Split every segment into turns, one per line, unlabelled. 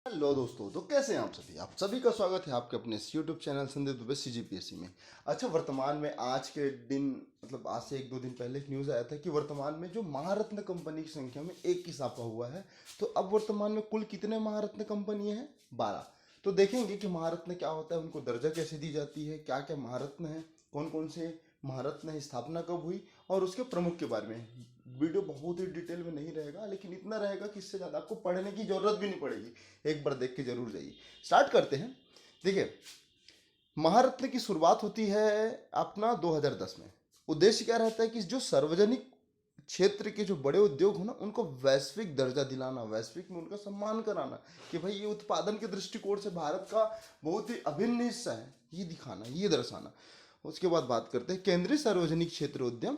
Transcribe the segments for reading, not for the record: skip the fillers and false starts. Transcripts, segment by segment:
Hello दोस्तों, तो कैसे हैं आप सभी का स्वागत है आपके अपने इस YouTube channel Sandeep Dubey CGPSC में। अच्छा, वर्तमान में आज के दिन मतलब आज से एक दो दिन पहले एक न्यूज़ आया था कि वर्तमान में जो महारत्न कंपनी की संख्या में एक इजाफा हुआ है। तो अब वर्तमान में कुल कितने महारत्न कंपनियां हैं? 12। तो देखेंगे कि महारत्न क्या होता है, उनको दर्जा कैसे दी जाती है, क्या क्या महारत्न है, कौन कौन से महारत्न है, स्थापना कब हुई और उसके प्रमुख के बारे में। वीडियो बहुत ही डिटेल में नहीं रहेगा, लेकिन इतना रहेगा कि इससे ज़्यादा आपको पढ़ने की जरूरत भी नहीं पड़ेगी, एक बार देख के जरूर जाइए। स्टार्ट करते हैं। देखिए, महारत्न की शुरुआत होती है अपना 2010 में। उद्देश्य क्या रहता है कि जो सार्वजनिक क्षेत्र के जो बड़े उद्योग हो ना, उनको वैश्विक दर्जा दिलाना, वैश्विक में उनका सम्मान कराना कि भाई ये उत्पादन के दृष्टिकोण से भारत का बहुत ही अभिन्न हिस्सा है, ये दिखाना, ये दर्शाना। उसके बाद बात करते हैं केंद्रीय सार्वजनिक क्षेत्र उद्यम।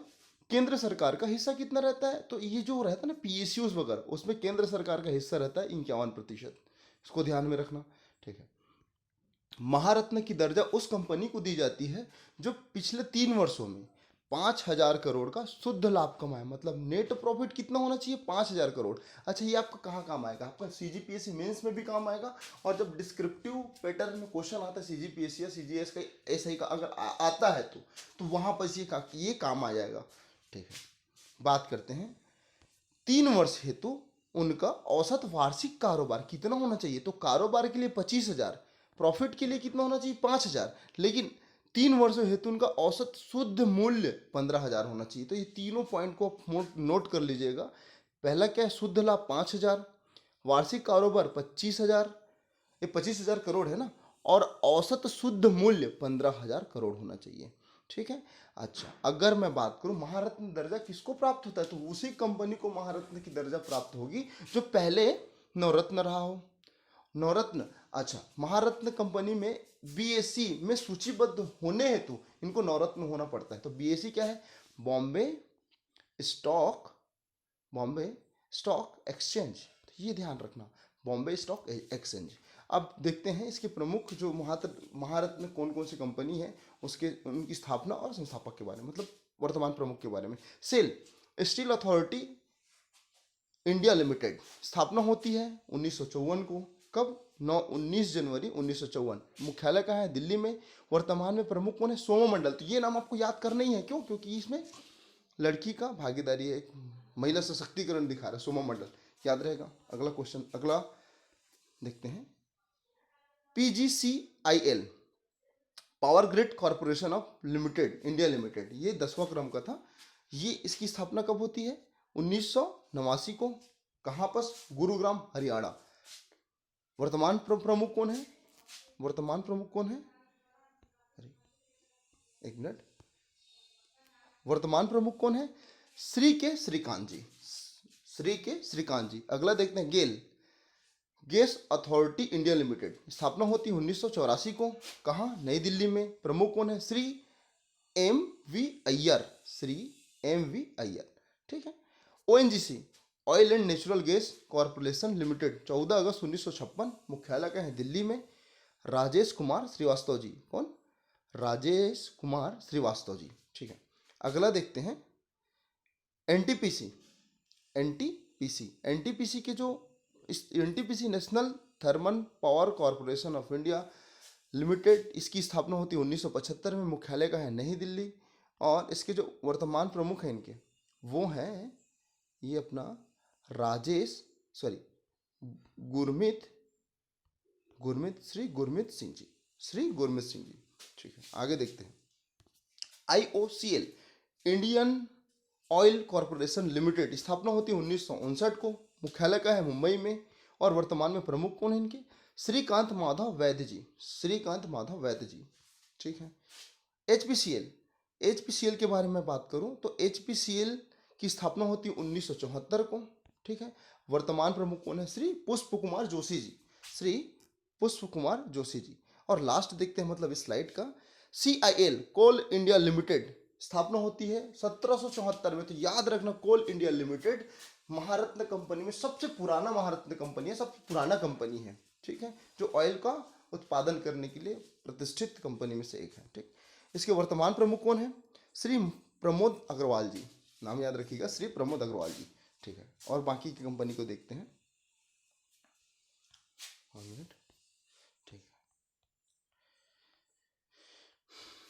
केंद्र सरकार का हिस्सा कितना रहता है? तो ये जो रहता है ना पीएसयूज वगैरह, उसमें केंद्र सरकार का हिस्सा रहता है 51%। इसको ध्यान में रखना, ठीक है। महारत्न की दर्जा उस कंपनी को दी जाती है जो पिछले 3 वर्षों में 5,000 करोड़ का शुद्ध लाभ कमाए। मतलब नेट प्रॉफिट कितना होना चाहिए? 5,000 करोड़। अच्छा, ये आपका कहाँ काम आएगा? आपका सीजीपीएससी मेंस में भी काम आएगा, और जब डिस्क्रिप्टिव पैटर्न में क्वेश्चन आता है सीजीपीएससी या सीजीएस का एसआई का अगर आता है तो वहां पर ये काम आ जाएगा, ठीक है। बात करते हैं 3 वर्ष हेतु उनका औसत वार्षिक कारोबार कितना होना चाहिए। तो कारोबार के लिए 25,000, प्रॉफिट के लिए कितना होना चाहिए? 5,000। लेकिन 3 वर्षों हेतु उनका औसत शुद्ध मूल्य 15,000 होना चाहिए। तो ये तीनों पॉइंट को नोट कर लीजिएगा। पहला क्या है? शुद्ध लाभ 5,000, वार्षिक कारोबार 25,000, ये 25,000 करोड़ है ना, और औसत शुद्ध मूल्य 15,000 करोड़ होना चाहिए, ठीक है। अच्छा, अगर मैं बात करूं महारत्न दर्जा किसको प्राप्त होता है, तो उसी कंपनी को महारत्न की दर्जा प्राप्त होगी जो पहले नवरत्न रहा हो। नवरत्न, अच्छा, महारत्न कंपनी में बीएससी में सूचीबद्ध होने हेतु इनको नवरत्न होना पड़ता है। तो बीएससी क्या है? Bombay stock Bombay stock exchange. तो ये ध्यान रखना, बॉम्बे स्टॉक एक्सचेंज। अब देखते हैं इसके प्रमुख जो महारत्न कौन कौन सी कंपनी है, उसके उनकी स्थापना और संस्थापक के बारे में, मतलब वर्तमान प्रमुख के बारे में। SAIL steel authority India limited, स्थापना होती है 1954 को। कब? 19 जनवरी 1954। मुख्यालय कहाँ है? दिल्ली में। वर्तमान में प्रमुख कौन है? सोमा मंडल। तो ये नाम आपको याद करना ही है, क्यों? क्योंकि इसमें लड़की का भागीदारी है, एक महिला सशक्तिकरण दिखा रहा है सोमा मंडल, याद रहेगा। अगला क्वेश्चन, अगला देखते हैं। PGCIL, power grid corporation of limited India limited, ये 10वां क्रम का था। ये इसकी स्थापना कब होती है? 1989 को। कहाँ पर? गुरुग्राम, हरियाणा। वर्तमान प्रमुख कौन है? वर्तमान प्रमुख कौन है? अरे एक मिनट, वर्तमान प्रमुख कौन है? श्रीकांत जी, श्रीकांत जी। अगला देखते हैं गेल, गैस अथॉरिटी इंडिया लिमिटेड, स्थापना होती है 1984 को। कहाँ? नई दिल्ली में। प्रमुख कौन है? Shri M V Iyer, Shri M V Iyer, ठीक है। ONGC, oil and natural gas corporation limited, 14 अगस्त 1956। मुख्यालय का है दिल्ली में। राजेश कुमार श्रीवास्तव जी, कौन? राजेश कुमार श्रीवास्तव जी, ठीक है। अगला देखते हैं एनटीपीसी। एनटीपीसी के जो NTPC national thermal power corporation of India limited, इसकी स्थापना होती है 1975 में। मुख्यालय का है नई दिल्ली। और इसके जो वर्तमान प्रमुख हैं इनके, वो हैं ये अपना राजेश सॉरी गुरमीत गुरमीत सिंह जी, ठीक है। आगे देखते हैं IOCL, Indian oil corporation limited, स्थापना होती है 1959 को। मुख्यालय का है मुंबई में। और वर्तमान में प्रमुख कौन है इनके? श्रीकांत माधव वैद्य जी, ठीक है। एचपीसीएल के बारे में बात करूं तो एचपीसीएल की स्थापना होती है 1974 को, ठीक है। वर्तमान प्रमुख कौन है? श्री पुष्प कुमार जोशी जी। और लास्ट देखते हैं, मतलब इस स्लाइड का, सीआईएल, कोल इंडिया लिमिटेड, स्थापना होती है 1774 में। तो याद रखना, कोल इंडिया लिमिटेड महारत्न कंपनी में सबसे पुराना महारत्न कंपनी है, सबसे पुराना कंपनी है, ठीक है, जो ऑयल का उत्पादन करने के लिए प्रतिष्ठित कंपनी में से एक है, ठीक। इसके वर्तमान प्रमुख कौन है? श्री प्रमोद अग्रवाल जी, नाम याद रखिएगा, श्री प्रमोद अग्रवाल जी, ठीक है। और बाकी की कंपनी को देखते हैं।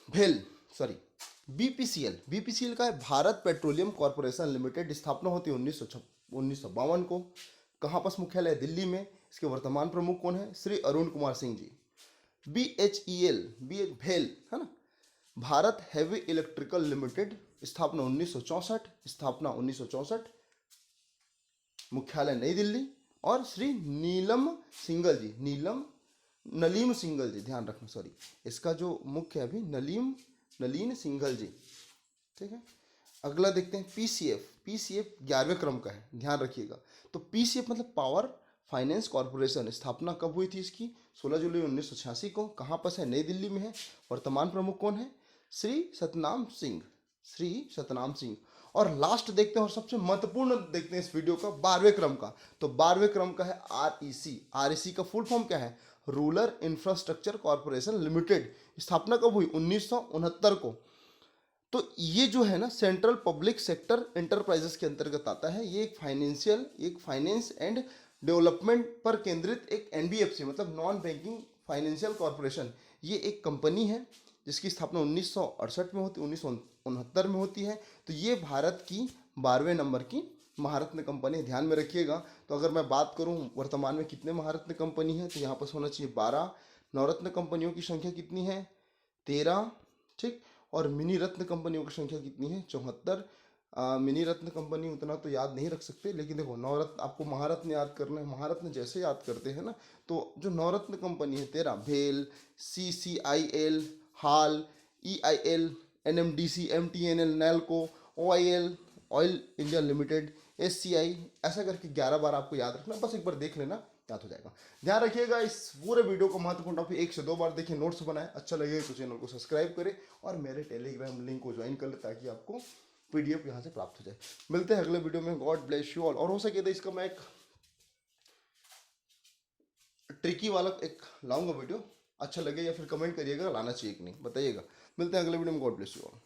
भेल सॉरी बीपीसीएल, बीपीसीएल का है भारत पेट्रोलियम कॉर्पोरेशन लिमिटेड, स्थापना होती है 1952 को। कहाँ पर मुख्यालय है? दिल्ली में। इसके वर्तमान प्रमुख कौन है? श्री अरुण कुमार सिंह जी। बीएचईएल, बी भेल है ना, भारत हैवी इलेक्ट्रिकल लिमिटेड, स्थापना 1964, स्थापना 1964, मुख्यालय नई दिल्ली। और श्री नीलम सिंगल जी, नलीम सिंगल जी, ध्यान रखना, सॉरी इसका जो मुख्य है अभी नलीन सिंघल जी, ठीक है। अगला देखते हैं पीसीएफ, पीसीएफ 11वें क्रम का है, ध्यान रखिएगा। तो पीसीएफ मतलब पावर फाइनेंस कॉर्पोरेशन, स्थापना कब हुई थी इसकी? 16 जुलाई 1986 को। कहाँ पर है? नई दिल्ली में है। वर्तमान प्रमुख कौन है? श्री सतनाम सिंह, श्री सतनाम सिंह। और लास्ट देखते हैं और सबसे महत्वपूर्ण देखते हैं इस वीडियो का, 12वें क्रम का। तो 12वें क्रम का है आरईसी, आरईसी का फुल फॉर्म क्या है? रूरल इंफ्रास्ट्रक्चर कॉर्पोरेशन लिमिटेड, स्थापना कब हुई? 1969 को। तो ये जो है ना सेंट्रल पब्लिक सेक्टर एंटरप्राइजेस के अंतर्गत आता है। ये एक फाइनेंस एंड डेवलपमेंट पर केंद्रित एक एनबीएफसी मतलब नॉन बैंकिंग फाइनेंशियल कॉर्पोरेशन, ये एक कंपनी है जिसकी स्थापना 1968 में होती, 1969 में होती है। तो ये भारत की 12वें नंबर की महारत्न कंपनी, ध्यान में रखिएगा। तो अगर मैं बात करूं वर्तमान में कितने महारत्न कंपनी है, तो यहाँ पर होना चाहिए 12। नवरत्न कंपनियों की संख्या कितनी है? 13, ठीक। और मिनी रत्न कंपनियों की संख्या कितनी है? 74। मिनी रत्न कंपनी उतना तो याद नहीं रख सकते, लेकिन देखो नवरत्न आपको महारत्न याद करना है। महारत्न जैसे याद करते हैं ना, तो जो नवरत्न कंपनी है 13, भेल, CCIL, हाल, EIL, NMDC, MTNL, NALCO, OIL, oil India limited, SCI, ऐसा करके 11 बार आपको याद रखना। बस एक बार देख लेना, याद हो जाएगा। ध्यान रखिएगा, इस पूरे वीडियो को महत्वपूर्ण टॉपिक 1 से 2 बार देखिए, नोट्स बनाए। अच्छा लगे तो चैनल को सब्सक्राइब करें और मेरे टेलीग्राम लिंक को ज्वाइन कर ले, ताकि आपको PDF यहाँ से प्राप्त हो जाए। मिलते हैं अगले वीडियो में। God bless you all. और हो सके तो इसका मैं एक ट्रिकी वाला एक लाऊंगा वीडियो, अच्छा लगे या फिर कमेंट करिएगा लाना चाहिए कि नहीं, बताइएगा। मिलते हैं अगले वीडियो में। God bless you all.